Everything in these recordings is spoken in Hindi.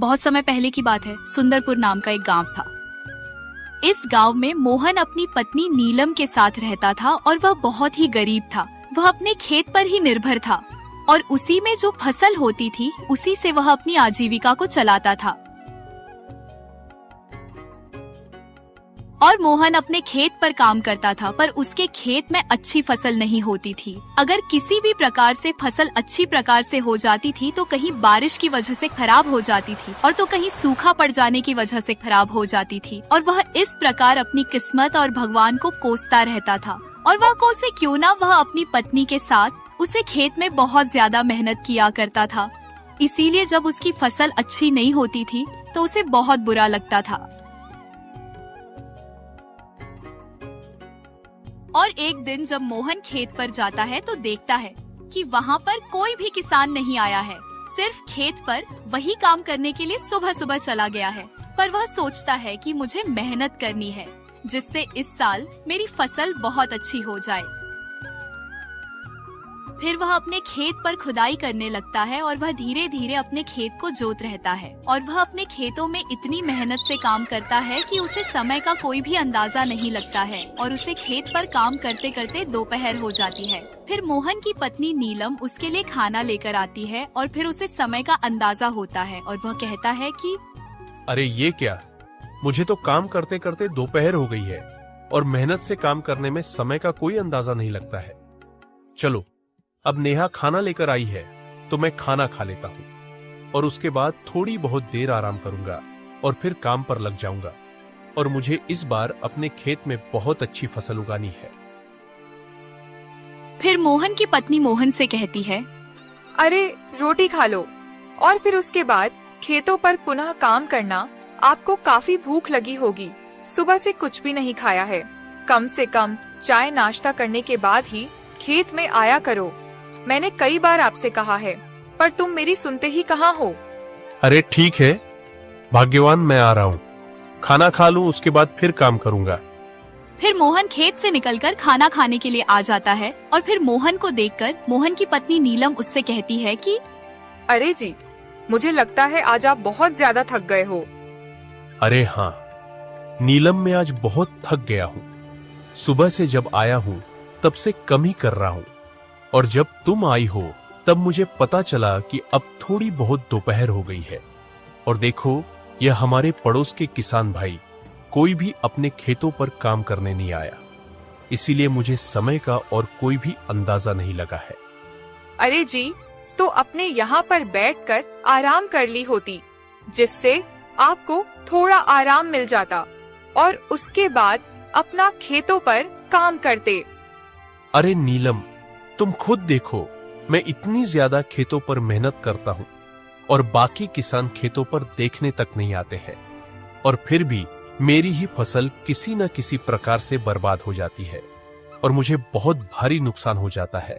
बहुत समय पहले की बात है। सुंदरपुर नाम का एक गांव था। इस गांव में मोहन अपनी पत्नी नीलम के साथ रहता था और वह बहुत ही गरीब था। वह अपने खेत पर ही निर्भर था और उसी में जो फसल होती थी उसी से वह अपनी आजीविका को चलाता था। और मोहन अपने खेत पर काम करता था, पर उसके खेत में अच्छी फसल नहीं होती थी। अगर किसी भी प्रकार से फसल अच्छी प्रकार से हो जाती थी तो कहीं बारिश की वजह से खराब हो जाती थी और तो कहीं सूखा पड़ जाने की वजह से खराब हो जाती थी। और वह इस प्रकार अपनी किस्मत और भगवान को कोसता रहता था। और वह कोसे क्यों ना, वह अपनी पत्नी के साथ उसे खेत में बहुत ज्यादा मेहनत किया करता था। इसीलिए जब उसकी फसल अच्छी नहीं होती थी तो उसे बहुत बुरा लगता था। और एक दिन जब मोहन खेत पर जाता है तो देखता है कि वहाँ पर कोई भी किसान नहीं आया है। सिर्फ खेत पर वही काम करने के लिए सुबह सुबह चला गया है। पर वह सोचता है कि मुझे मेहनत करनी है जिससे इस साल मेरी फसल बहुत अच्छी हो जाए। फिर वह अपने खेत पर खुदाई करने लगता है और वह धीरे धीरे अपने खेत को जोत रहता है। और वह अपने खेतों में इतनी मेहनत से काम करता है कि उसे समय का कोई भी अंदाजा नहीं लगता है और उसे खेत पर काम करते करते दोपहर हो जाती है। फिर मोहन की पत्नी नीलम उसके लिए खाना लेकर आती है और फिर उसे समय का अंदाजा होता है और वह कहता है कि अरे ये क्या, मुझे तो काम करते करते दोपहर हो गई है और मेहनत से काम करने में समय का कोई अंदाजा नहीं लगता है। चलो, अब नेहा खाना लेकर आई है तो मैं खाना खा लेता हूँ और उसके बाद थोड़ी बहुत देर आराम करूंगा और फिर काम पर लग जाऊंगा। और मुझे इस बार अपने खेत में बहुत अच्छी फसल उगानी है। फिर मोहन की पत्नी मोहन से कहती है, अरे रोटी खा लो और फिर उसके बाद खेतों पर पुनः काम करना। आपको काफी भूख लगी होगी, सुबह से कुछ भी नहीं खाया है। कम से कम चाय नाश्ता करने के बाद ही खेत में आया करो। मैंने कई बार आपसे कहा है पर तुम मेरी सुनते ही कहाँ हो। अरे ठीक है भाग्यवान, मैं आ रहा हूँ। खाना खा लूँ उसके बाद फिर काम करूँगा। फिर मोहन खेत से निकलकर खाना खाने के लिए आ जाता है और फिर मोहन को देखकर मोहन की पत्नी नीलम उससे कहती है कि अरे जी, मुझे लगता है आज आप बहुत ज्यादा थक गए हो। अरे हाँ नीलम, मैं आज बहुत थक गया हूँ। सुबह से जब आया हूँ तब से कम ही कर रहा हूँ और जब तुम आई हो तब मुझे पता चला कि अब थोड़ी बहुत दोपहर हो गई है। और देखो, यह हमारे पड़ोस के किसान भाई कोई भी अपने खेतों पर काम करने नहीं आया, इसीलिए मुझे समय का और कोई भी अंदाजा नहीं लगा है। अरे जी, तो अपने यहाँ पर बैठकर आराम कर ली होती, जिससे आपको थोड़ा आराम मिल जाता और उसके बाद अपना खेतों पर काम करते। अरे नीलम, तुम खुद देखो, मैं इतनी ज्यादा खेतों पर मेहनत करता हूँ और बाकी किसान खेतों पर देखने तक नहीं आते हैं और फिर भी मेरी ही फसल किसी न किसी प्रकार से बर्बाद हो जाती है और मुझे बहुत भारी नुकसान हो जाता है।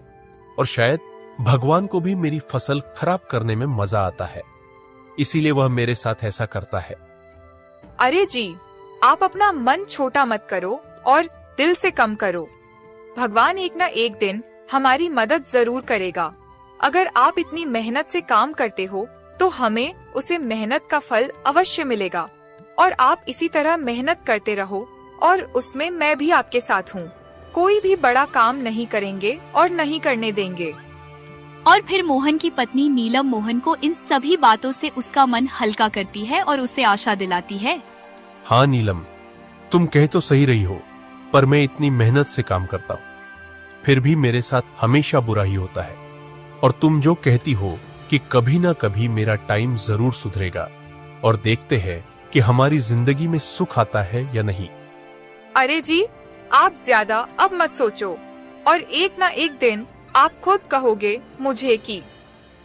और शायद भगवान को भी मेरी फसल खराब करने में मजा आता है, इसीलिए वह मेरे साथ ऐसा करता है। अरे जी, आप अपना मन छोटा मत करो और दिल से कम करो। भगवान एक न एक दिन हमारी मदद जरूर करेगा। अगर आप इतनी मेहनत से काम करते हो तो हमें उसे मेहनत का फल अवश्य मिलेगा। और आप इसी तरह मेहनत करते रहो और उसमें मैं भी आपके साथ हूँ। कोई भी बड़ा काम नहीं करेंगे और नहीं करने देंगे। और फिर मोहन की पत्नी नीलम मोहन को इन सभी बातों से उसका मन हल्का करती है और उसे आशा दिलाती है। हाँ नीलम, तुम कह तो सही रही हो, पर मैं इतनी मेहनत से काम करता हूँ फिर भी मेरे साथ हमेशा बुरा ही होता है। और तुम जो कहती हो कि कभी ना कभी मेरा टाइम जरूर सुधरेगा और देखते हैं कि हमारी जिंदगी में सुख आता है या नहीं। अरे जी, आप ज्यादा अब मत सोचो और एक ना एक दिन आप खुद कहोगे मुझे कि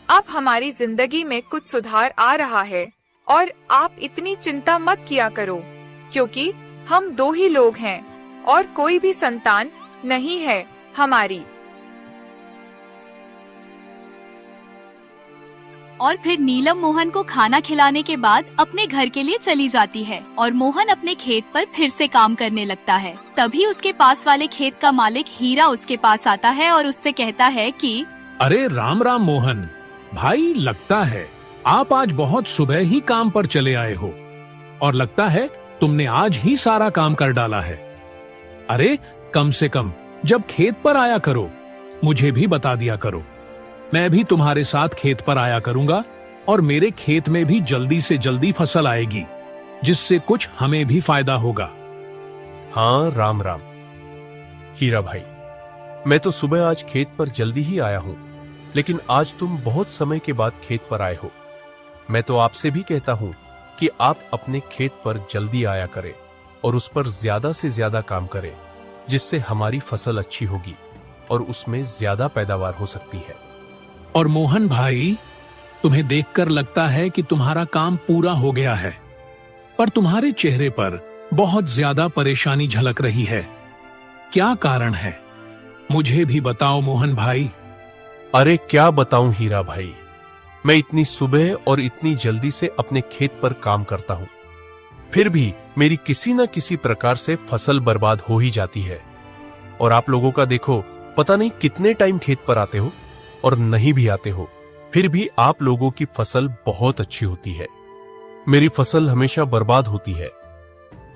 अब हमारी जिंदगी में कुछ सुधार आ रहा है। और आप इतनी चिंता मत किया करो, क्योंकि हम दो ही लोग हैं और कोई भी संतान नहीं है हमारी। और फिर नीलम मोहन को खाना खिलाने के बाद अपने घर के लिए चली जाती है और मोहन अपने खेत पर फिर से काम करने लगता है। तभी उसके पास वाले खेत का मालिक हीरा उसके पास आता है और उससे कहता है कि अरे राम राम मोहन भाई, लगता है आप आज बहुत सुबह ही काम पर चले आए हो और लगता है तुमने आज ही सारा काम कर डाला है। अरे कम से कम जब खेत पर आया करो मुझे भी बता दिया करो। मैं भी तुम्हारे साथ खेत पर आया करूंगा और मेरे खेत में भी जल्दी से जल्दी फसल आएगी, जिससे कुछ हमें भी फायदा होगा। हाँ, राम राम। हीरा भाई, मैं तो सुबह आज खेत पर जल्दी ही आया हूं, लेकिन आज तुम बहुत समय के बाद खेत पर आए हो। मैं तो आपसे भी कहता हूं कि आप अपने खेत पर जल्दी आया करें और उस पर ज्यादा से ज्यादा काम करें, जिससे हमारी फसल अच्छी होगी और उसमें ज्यादा पैदावार हो सकती है। और मोहन भाई, तुम्हें देखकर लगता है कि तुम्हारा काम पूरा हो गया है, पर तुम्हारे चेहरे पर बहुत ज्यादा परेशानी झलक रही है। क्या कारण है? मुझे भी बताओ मोहन भाई। अरे क्या बताऊं हीरा भाई, मैं इतनी सुबह और इतनी जल्दी से अपने खेत पर काम करता हूं, फिर भी मेरी किसी न किसी प्रकार से फसल बर्बाद हो ही जाती है। और आप लोगों का देखो, पता नहीं कितने टाइम खेत पर आते हो और नहीं भी आते हो, फिर भी आप लोगों की फसल बहुत अच्छी होती है। मेरी फसल हमेशा बर्बाद होती है।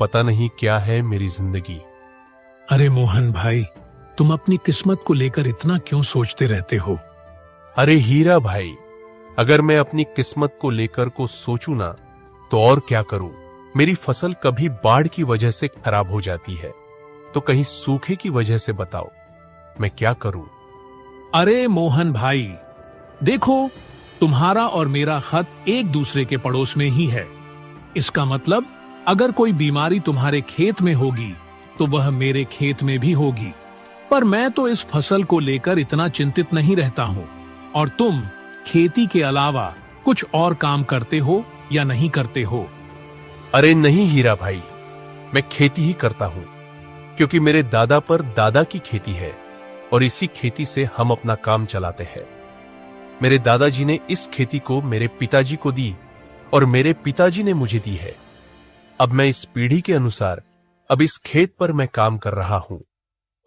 पता नहीं क्या है मेरी जिंदगी। अरे मोहन भाई, तुम अपनी किस्मत को लेकर इतना क्यों सोचते रहते हो? अरे हीरा भाई, अगर मैं अपनी किस्मत को लेकर को सोचूं ना, तो और क्या करूं। मेरी फसल कभी बाढ़ की वजह से खराब हो जाती है, तो कहीं सूखे की वजह से। बताओ मैं क्या करूं। अरे मोहन भाई, देखो, तुम्हारा और मेरा खत एक दूसरे के पड़ोस में ही है। इसका मतलब अगर कोई बीमारी तुम्हारे खेत में होगी तो वह मेरे खेत में भी होगी। पर मैं तो इस फसल को लेकर इतना चिंतित नहीं रहता हूँ। और तुम खेती के अलावा कुछ और काम करते हो या नहीं करते हो? अरे नहीं हीरा भाई, मैं खेती ही करता हूं, क्योंकि मेरे दादा पर दादा की खेती है और इसी खेती से हम अपना काम चलाते हैं। मेरे दादाजी ने इस खेती को मेरे पिताजी को दी और मेरे पिताजी ने मुझे दी है। अब मैं इस पीढ़ी के अनुसार अब इस खेत पर मैं काम कर रहा हूं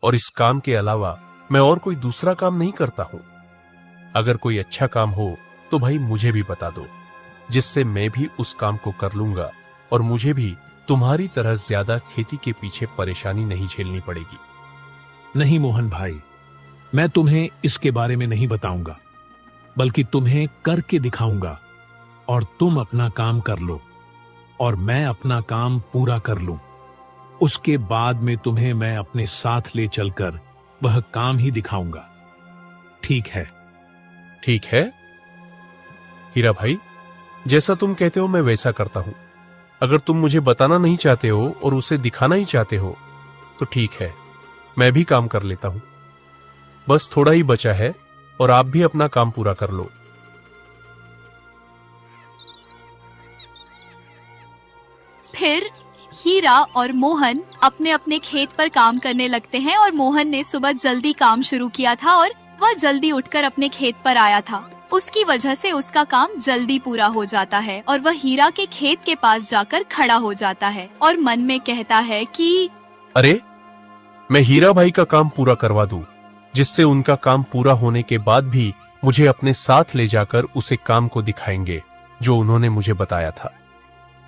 और इस काम के अलावा मैं और कोई दूसरा काम नहीं करता हूं। अगर कोई अच्छा काम हो तो भाई मुझे भी बता दो, जिससे मैं भी उस काम को कर लूंगा और मुझे भी तुम्हारी तरह ज्यादा खेती के पीछे परेशानी नहीं झेलनी पड़ेगी। नहीं मोहन भाई, मैं तुम्हें इसके बारे में नहीं बताऊंगा, बल्कि तुम्हें करके दिखाऊंगा और तुम अपना काम कर लो और मैं अपना काम पूरा कर लूं। उसके बाद में तुम्हें मैं अपने साथ ले चलकर वह काम ही दिखाऊंगा। ठीक है? ठीक है हीरा भाई, जैसा तुम कहते हो मैं वैसा करता हूं। अगर तुम मुझे बताना नहीं चाहते हो और उसे दिखाना ही चाहते हो तो ठीक है, मैं भी काम कर लेता हूं। बस थोड़ा ही बचा है और आप भी अपना काम पूरा कर लो। फिर हीरा और मोहन अपने अपने खेत पर काम करने लगते हैं और मोहन ने सुबह जल्दी काम शुरू किया था और वह जल्दी उठकर अपने खेत पर आया था। उसकी वजह से उसका काम जल्दी पूरा हो जाता है और वह हीरा के खेत के पास जाकर खड़ा हो जाता है और मन में कहता है कि अरे मैं हीरा भाई का काम पूरा करवा दूं, जिससे उनका काम पूरा होने के बाद भी मुझे अपने साथ ले जाकर उसे काम को दिखाएंगे जो उन्होंने मुझे बताया था।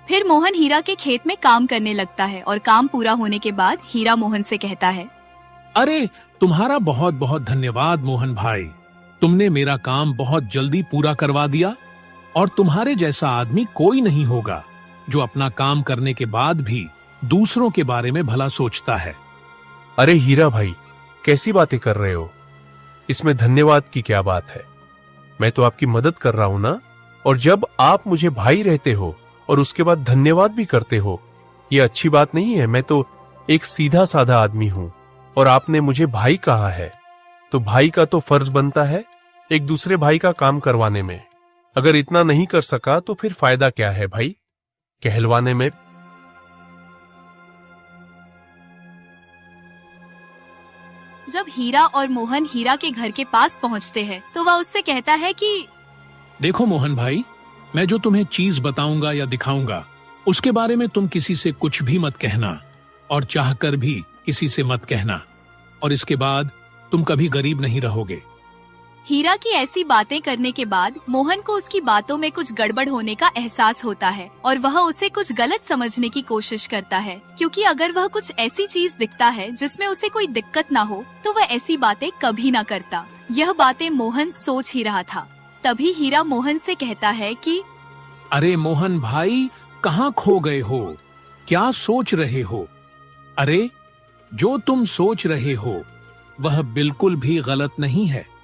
फिर मोहन हीरा के खेत में काम करने लगता है और काम पूरा होने के बाद हीरा मोहन से कहता है, अरे तुम्हारा बहुत बहुत धन्यवाद मोहन भाई, तुमने मेरा काम बहुत जल्दी पूरा करवा दिया और तुम्हारे जैसा आदमी कोई नहीं होगा जो अपना काम करने के बाद भी दूसरों के बारे में भला सोचता है। अरे हीरा भाई, कैसी बातें कर रहे हो? इसमें धन्यवाद की क्या बात है? मैं तो आपकी मदद कर रहा हूं ना। और जब आप मुझे भाई रहते हो और उसके बाद धन्यवाद भी करते हो, यह अच्छी बात नहीं है। मैं तो एक सीधा साधा आदमी हूं और आपने मुझे भाई कहा है, तो भाई का तो फर्ज बनता है एक दूसरे भाई का काम करवाने में। अगर इतना नहीं कर सका तो फिर फायदा क्या है भाई कहलवाने में। जब हीरा और मोहन हीरा के घर के पास पहुंचते हैं तो वह उससे कहता है कि देखो मोहन भाई, मैं जो तुम्हें चीज बताऊंगा या दिखाऊंगा उसके बारे में तुम किसी से कुछ भी मत कहना और चाहकर भी किसी से मत कहना, और इसके बाद तुम कभी गरीब नहीं रहोगे। हीरा की ऐसी बातें करने के बाद मोहन को उसकी बातों में कुछ गड़बड़ होने का एहसास होता है और वह उसे कुछ गलत समझने की कोशिश करता है, क्योंकि अगर वह कुछ ऐसी चीज दिखता है जिसमें उसे कोई दिक्कत ना हो तो वह ऐसी बातें कभी ना करता। यह बातें मोहन सोच ही रहा था। तभी हीरा मोहन से कहता है कि अरे मोहन भाई, कहाँ खो गए हो? क्या सोच रहे हो? अरे, जो तुम सोच रहे हो वह बिल्कुल भी गलत नहीं है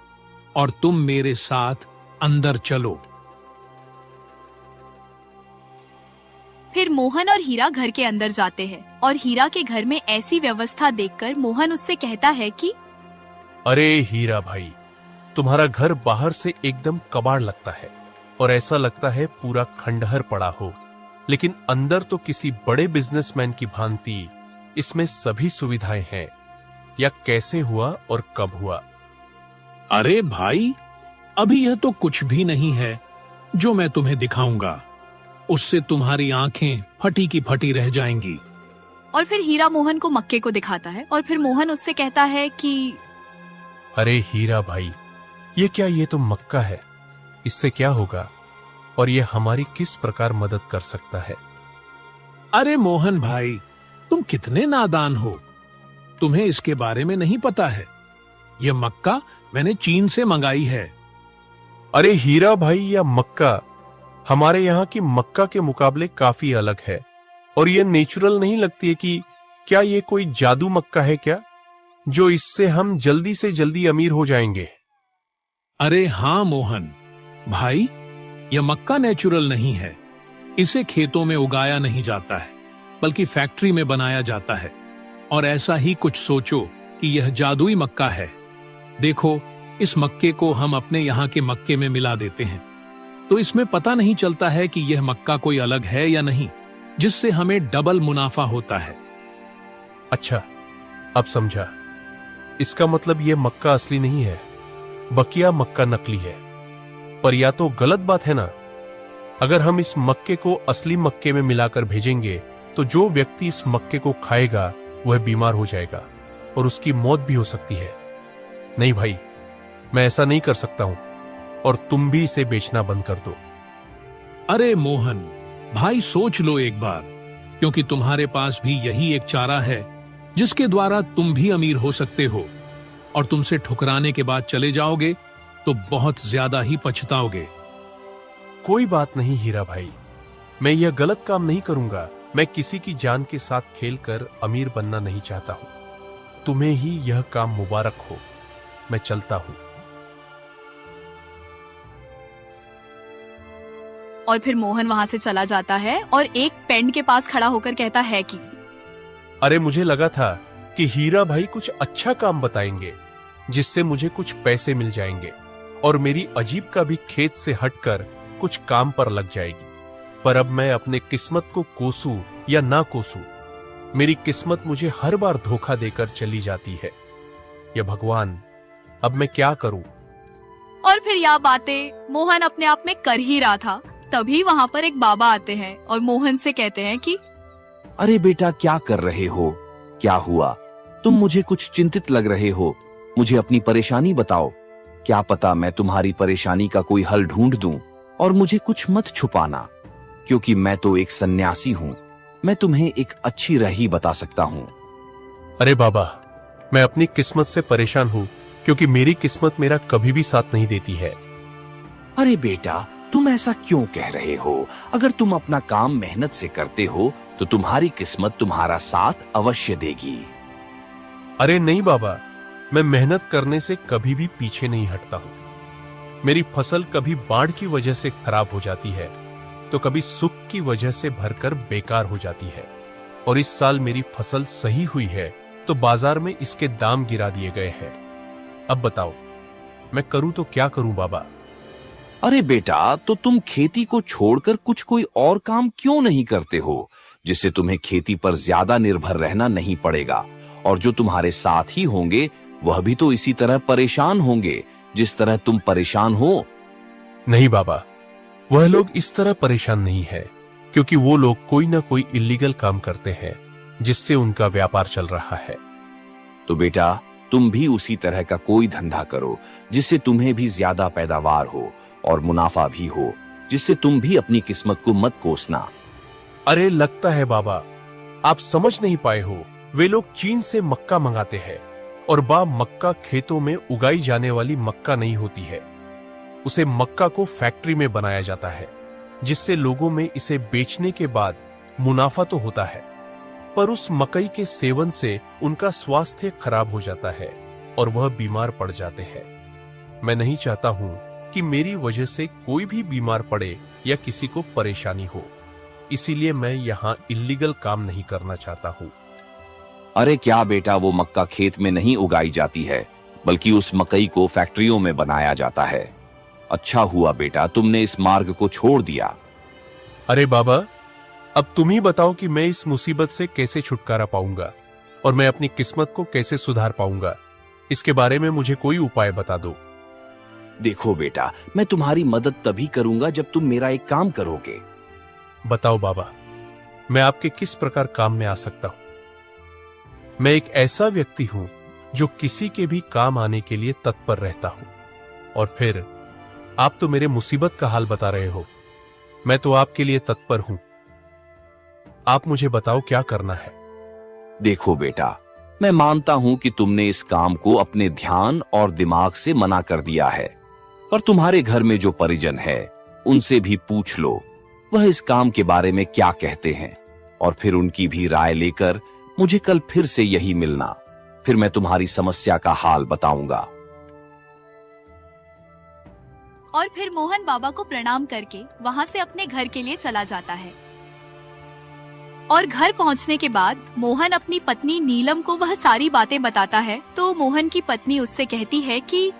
और तुम मेरे साथ अंदर चलो। फिर मोहन और हीरा घर के अंदर जाते हैं और हीरा के घर में ऐसी व्यवस्था देखकर मोहन उससे कहता है कि अरे हीरा भाई, तुम्हारा घर बाहर से एकदम कबाड़ लगता है और ऐसा लगता है पूरा खंडहर पड़ा हो, लेकिन अंदर तो किसी बड़े बिजनेसमैन की भांति इसमें सभी सुविधाएं हैं। या कैसे हुआ और कब हुआ? अरे भाई, अभी यह तो कुछ भी नहीं है जो मैं तुम्हें दिखाऊंगा। उससे तुम्हारी आंखें फटी की फटी रह जाएंगी। और फिर हीरा मोहन को मक्के को दिखाता है और फिर मोहन उससे कहता है कि अरे हीरा भाई, ये तो मक्का है, इससे क्या होगा और ये हमारी किस प्रकार मदद कर सकता है? अरे मोहन भाई, तुम कितने नादान हो, तुम्हें इसके बारे में नहीं पता है। यह मक्का मैंने चीन से मंगाई है। अरे हीरा भाई, यह मक्का हमारे यहाँ की मक्का के मुकाबले काफी अलग है और ये नेचुरल नहीं लगती है कि क्या ये कोई जादू मक्का है क्या, जो इससे हम जल्दी से जल्दी अमीर हो जाएंगे? अरे हाँ मोहन भाई, यह मक्का नेचुरल नहीं है। इसे खेतों में उगाया नहीं जाता है, बल्कि फैक्ट्री में बनाया जाता है। और ऐसा ही कुछ सोचो कि यह जादुई मक्का है। देखो, इस मक्के को हम अपने यहाँ के मक्के में मिला देते हैं, तो इसमें पता नहीं चलता है कि यह मक्का कोई अलग है या नहीं, जिससे हमें डबल मुनाफा होता है। अच्छा, अब समझा। इसका मतलब यह मक्का असली नहीं है, बकिया मक्का नकली है। पर या तो गलत बात है ना? अगर हम इस मक्के को असली मक्के में मिलाकर भेजेंगे तो जो व्यक्ति इस मक्के को खाएगा वह बीमार हो जाएगा और उसकी मौत भी हो सकती है। नहीं भाई, मैं ऐसा नहीं कर सकता हूं और तुम भी इसे बेचना बंद कर दो। अरे मोहन भाई, सोच लो एक बार, क्योंकि तुम्हारे पास भी यही एक चारा है जिसके द्वारा तुम भी अमीर हो सकते हो, और तुमसे ठुकराने के बाद चले जाओगे तो बहुत ज्यादा ही पछताओगे। कोई बात नहीं हीरा भाई, मैं यह गलत काम नहीं करूंगा। मैं किसी की जान के साथ खेलकर अमीर बनना नहीं चाहता हूं। तुम्हें ही यह काम मुबारक हो। मैं चलता हूं। और फिर मोहन वहाँ से चला जाता है और एक पेंट के पास खड़ा होकर कहता है कि अरे, मुझे लगा था कि हीरा भाई कुछ अच्छा काम बताएंगे जिससे मुझे कुछ पैसे मिल जाएंगे और मेरी अजीब का भी खेत से हटकर कुछ काम पर लग जाएगी। पर अब मैं अपने किस्मत को कोसूं या ना कोसूं, मेरी किस्मत मुझे हर बार धोखा देकर चली जाती है। या भगवान, अब मैं क्या करूं? और फिर यह बातें मोहन अपने आप में कर ही रहा था, तभी वहाँ पर एक बाबा आते हैं और मोहन से कहते हैं कि अरे बेटा, क्या कर रहे हो? क्या हुआ? तुम मुझे कुछ चिंतित लग रहे हो। मुझे अपनी परेशानी बताओ। क्या पता मैं तुम्हारी परेशानी का कोई हल ढूंढ दूं। और मुझे कुछ मत छुपाना, क्योंकि मैं तो एक सन्यासी हूँ। मैं तुम्हें एक अच्छी राह बता सकता हूँ। अरे बाबा, मैं अपनी किस्मत से परेशान हूँ, क्योंकि मेरी किस्मत मेरा कभी भी साथ नहीं देती है। अरे बेटा, तुम ऐसा क्यों कह रहे हो? अगर तुम अपना काम मेहनत से करते हो तो तुम्हारी किस्मत तुम्हारा साथ अवश्य देगी। अरे नहीं बाबा, मैं मेहनत करने से कभी भी पीछे नहीं हटता हूँ। मेरी फसल कभी बाढ़ की वजह से खराब हो जाती है तो कभी सुख की वजह से भरकर बेकार हो जाती है। और इस साल मेरी फसल सही हुई है तो बाजार में इसके दाम गिरा दिए गए हैं। अब बताओ, मैं करूं तो क्या करूं बाबा? अरे बेटा, तो तुम खेती को छोड़कर कुछ कोई और काम क्यों नहीं करते हो, जिससे तुम्हें खेती पर ज्यादा निर्भर रहना नहीं पड़ेगा। और जो तुम्हारे साथ ही होंगे वह भी तो इसी तरह परेशान होंगे जिस तरह तुम परेशान हो। नहीं बाबा, वह लोग इस तरह परेशान नहीं है, क्योंकि वो लोग कोई ना कोई इलीगल काम करते हैं जिससे उनका व्यापार चल रहा है। तो बेटा, तुम भी उसी तरह का कोई धंधा करो जिससे तुम्हें भी ज्यादा पैदावार हो और मुनाफा भी हो, जिससे तुम भी अपनी किस्मत को मत कोसना। अरे लगता है बाबा आप समझ नहीं पाए हो। वे लोग चीन से मक्का मंगाते हैं और मक्का खेतों में उगाई जाने वाली मक्का नहीं होती है। उसे मक्का को फैक्ट्री में बनाया जाता है, जिससे लोगों में इसे बेचने के बाद मुनाफा तो होता है, पर उस मकई के सेवन से उनका स्वास्थ्य खराब हो जाता है और वह बीमार पड़ जाते हैं। मैं नहीं चाहता हूं कि मेरी वजह से कोई भी बीमार पड़े या किसी को परेशानी हो, इसीलिए मैं यहाँ इल्लीगल काम नहीं करना चाहता हूँ। अरे क्या बेटा, वो मक्का खेत में नहीं उगाई जाती है, बल्कि उस मकई को फैक्ट्रियों में बनाया जाता है। अच्छा हुआ बेटा तुमने इस मार्ग को छोड़ दिया। अरे बाबा, अब तुम ही बताओ कि मैं इस मुसीबत से कैसे छुटकारा पाऊंगा और मैं अपनी किस्मत को कैसे सुधार पाऊंगा। इसके बारे में मुझे कोई उपाय बता दो। देखो बेटा, मैं तुम्हारी मदद तभी करूंगा जब तुम मेरा एक काम करोगे। बताओ बाबा, मैं आपके किस प्रकार काम में आ सकता हूं? मैं एक ऐसा व्यक्ति हूं जो किसी के भी काम आने के लिए तत्पर रहता हूं। और फिर आप तो मेरे मुसीबत का हाल बता रहे हो। मैं तो आपके लिए तत्पर हूं। आप मुझे बताओ क्या करना है। देखो बेटा, मैं मानता हूं कि तुमने इस काम को अपने ध्यान और दिमाग से मना कर दिया है, पर तुम्हारे घर में जो परिजन है उनसे भी पूछ लो वह इस काम के बारे में क्या कहते हैं, और फिर उनकी भी राय लेकर मुझे कल फिर से यही मिलना। फिर मैं तुम्हारी समस्या का हाल बताऊंगा। और फिर मोहन बाबा को प्रणाम करके वहाँ से अपने घर के लिए चला जाता है। और घर पहुँचने के बाद मोहन अपनी पत्नी नीलम को वह सारी बातें बताता है। तो मोहन की पत्नी उससे कहती है कि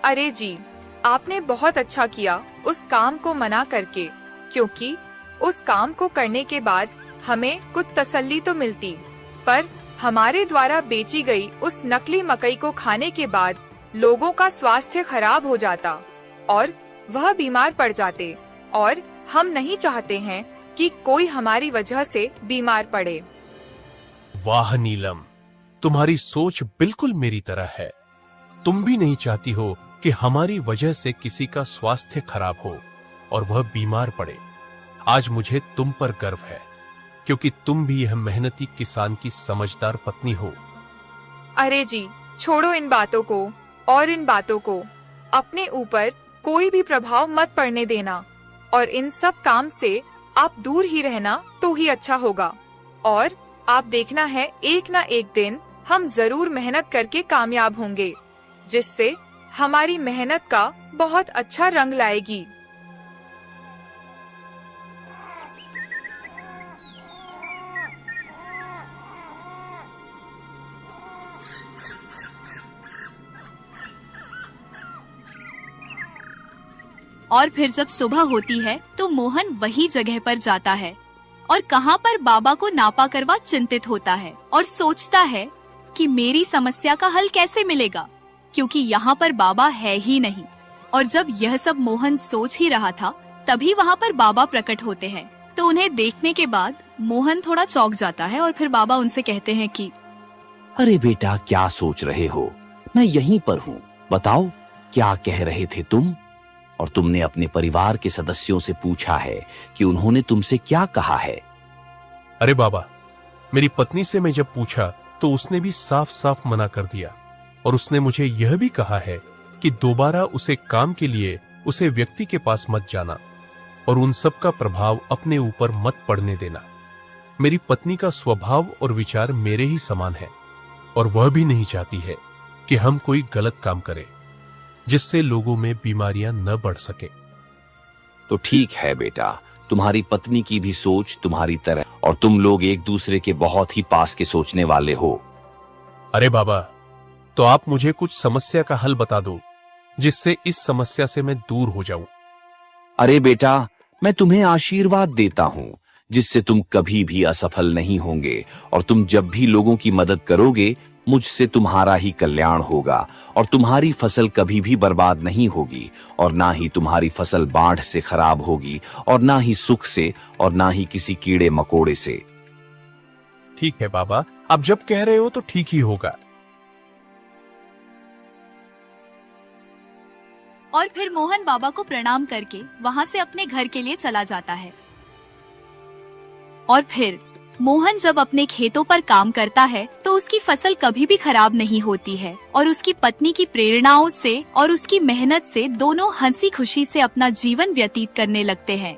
अरे जी, आपने बहुत अच्छा किया उस काम को मना करके, क्योंकि उस काम को करने के बाद हमें कुछ तसल्ली तो मिलती, पर हमारे द्वारा बेची गई उस नकली मकई को खाने के बाद लोगों का स्वास्थ्य खराब हो जाता और वह बीमार पड़ जाते, और हम नहीं चाहते हैं कि कोई हमारी वजह से बीमार पड़े। वाह नीलम, तुम्हारी सोच बिल्कुल मेरी तरह है। तुम भी नहीं चाहती हो कि हमारी वजह से किसी का स्वास्थ्य खराब हो और वह बीमार पड़े। आज मुझे तुम पर गर्व है, क्योंकि तुम भी यह मेहनती किसान की समझदार पत्नी हो। अरे जी, छोड़ो इन बातों को और इन बातों को। अपने ऊपर कोई भी प्रभाव मत पड़ने देना और इन सब काम से आप दूर ही रहना तो ही अच्छा होगा। और आप देखना है एक ना एक दिन हम जरूर मेहनत करके कामयाब होंगे, जिससे हमारी मेहनत का बहुत अच्छा रंग लाएगी। और फिर जब सुबह होती है तो मोहन वही जगह पर जाता है और कहाँ पर बाबा को नापा करवा चिंतित होता है और सोचता है कि मेरी समस्या का हल कैसे मिलेगा, क्योंकि यहाँ पर बाबा है ही नहीं। और जब यह सब मोहन सोच ही रहा था, तभी वहाँ पर बाबा प्रकट होते हैं। तो उन्हें देखने के बाद मोहन थोड़ा चौंक जाता है और फिर बाबा उनसे कहते हैं कि अरे बेटा, क्या सोच रहे हो? मैं यहीं पर हूँ, बताओ क्या कह रहे थे तुम? और तुमने अपने परिवार के सदस्यों से पूछा है कि उन्होंने तुमसे क्या कहा है? अरे बाबा, मेरी पत्नी से मैं जब पूछा तो उसने भी साफ साफ मना कर दिया, और उसने मुझे यह भी कहा है कि दोबारा उसे काम के लिए उसे व्यक्ति के पास मत जाना और उन सब का प्रभाव अपने ऊपर मत पड़ने देना। मेरी पत्नी का स्वभाव और विचार मेरे ही समान है और वह भी नहीं चाहती है कि हम कोई गलत काम करें जिससे लोगों में बीमारियां न बढ़ सके। तो ठीक है बेटा, तुम्हारी पत्नी की भी सोच तुम्हारी तरह, और तुम लोग एक दूसरे के बहुत ही पास के सोचने वाले हो। अरे बाबा, तो आप मुझे कुछ समस्या का हल बता दो जिससे इस समस्या से मैं दूर हो जाऊं। अरे बेटा, मैं तुम्हें आशीर्वाद देता हूँ जिससे तुम कभी भी असफल नहीं होंगे, और तुम जब भी लोगों की मदद करोगे मुझसे तुम्हारा ही कल्याण होगा, और तुम्हारी फसल कभी भी बर्बाद नहीं होगी, और ना ही तुम्हारी फसल बाढ़ से खराब होगी, और ना ही सुख से, और ना ही किसी कीड़े मकोड़े से। ठीक है बाबा, आप जब कह रहे हो तो ठीक ही होगा। और फिर मोहन बाबा को प्रणाम करके वहाँ से अपने घर के लिए चला जाता है। और फिर मोहन जब अपने खेतों पर काम करता है तो उसकी फसल कभी भी खराब नहीं होती है और उसकी पत्नी की प्रेरणाओं से और उसकी मेहनत से दोनों हंसी खुशी से अपना जीवन व्यतीत करने लगते हैं।